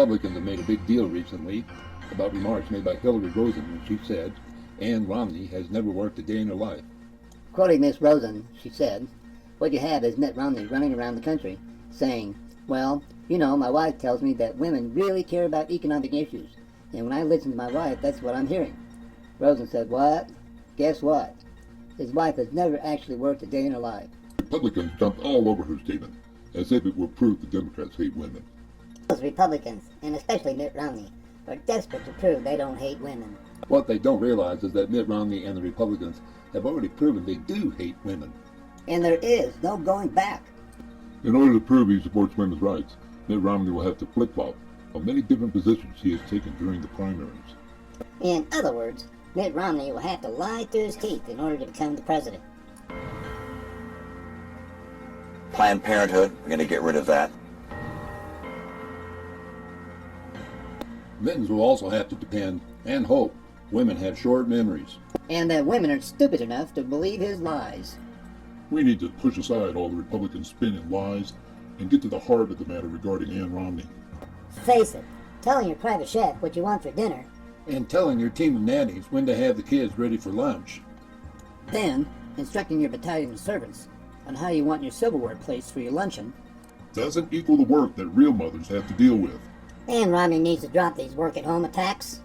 Republicans have made a big deal recently about remarks made by Hilary Rosen when she said Ann Romney has never worked a day in her life. Quoting Miss Rosen, she said, "What you have is Mitt Romney running around the country saying, well, you know, my wife tells me that women really care about economic issues, and when I listen to my wife, that's what I'm hearing." Rosen said, what? Guess what? His wife has never actually worked a day in her life. Republicans jumped all over her statement, as if it were proof the Democrats hate women. Those Republicans, and especially Mitt Romney, are desperate to prove they don't hate women. What they don't realize is that Mitt Romney and the Republicans have already proven they do hate women. And there is no going back. In order to prove he supports women's rights, Mitt Romney will have to flip-flop on many different positions he has taken during the primaries. In other words, Mitt Romney will have to lie through his teeth in order to become the president. Planned Parenthood, we're going to get rid of that. Mittens will also have to depend and hope women have short memories. And that women are stupid enough to believe his lies. We need to push aside all the Republican spin and lies and get to the heart of the matter regarding Ann Romney. Face it, telling your private chef what you want for dinner, And telling your team of nannies when to have the kids ready for lunch. Then, instructing your battalion of servants on how you want your silverware placed for your luncheon. Doesn't equal the work that real mothers have to deal with. and Romney needs to drop these work-at-home attacks.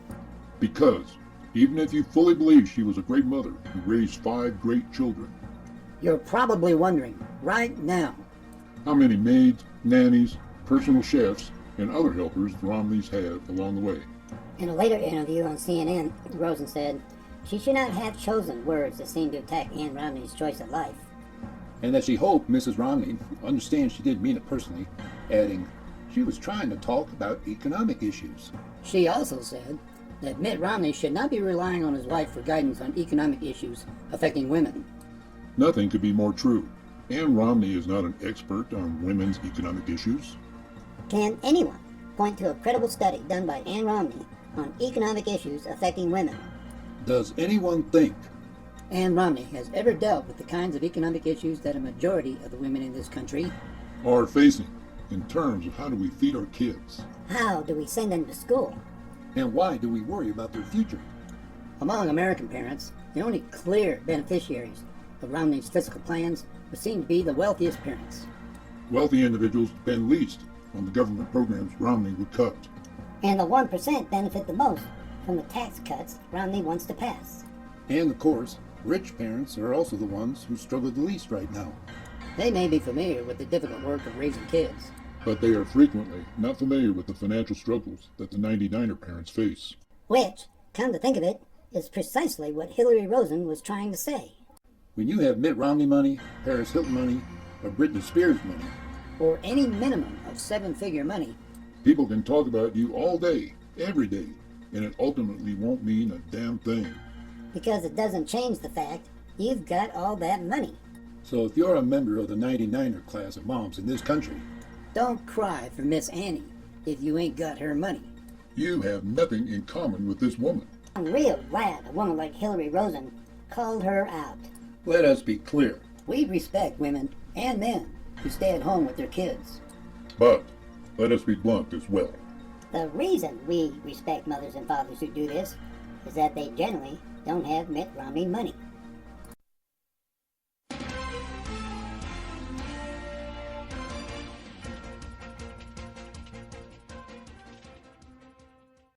Because, even if you fully believe she was a great mother who raised 5 great children, You're probably wondering, right now, how many maids, nannies, personal chefs, and other helpers Romney's had along the way. In a later interview on CNN, Rosen said she should not have chosen words that seemed to attack Ann Romney's choice of life. And that she hoped Mrs. Romney understands she didn't mean it personally, adding, she was trying to talk about economic issues. she also said that Mitt Romney should not be relying on his wife for guidance on economic issues affecting women. Nothing could be more true. Ann Romney is not an expert on women's economic issues. Can anyone point to a credible study done by Ann Romney on economic issues affecting women? Does anyone think Ann Romney has ever dealt with the kinds of economic issues that a majority of the women in this country Are facing in terms of how do we feed our kids? How do we send them to school? and why do we worry about their future? Among American parents, the only clear beneficiaries of Romney's fiscal plans would seem to be the wealthiest parents. Wealthy individuals depend least on the government programs Romney would cut. And the 1% benefit the most from the tax cuts Romney wants to pass. And of course, rich parents are also the ones who struggle the least right now. They may be familiar with the difficult work of raising kids, But they are frequently not familiar with the financial struggles that the 99er parents face. Which, come to think of it, is precisely what Hilary Rosen was trying to say. When you have Mitt Romney money, Paris Hilton money, or Britney Spears money, or any minimum of 7-figure money, People can talk about you all day, every day, and it ultimately won't mean a damn thing. Because it doesn't change the fact you've got all that money. so if you're a member of the 99er class of moms in this country, don't cry for Miss Annie if you ain't got her money. You have nothing in common with this woman. I'm real glad a woman like Hilary Rosen called her out. let us be clear. We respect women and men who stay at home with their kids. But let us be blunt as well. The reason we respect mothers and fathers who do this is that they generally don't have Mitt Romney money.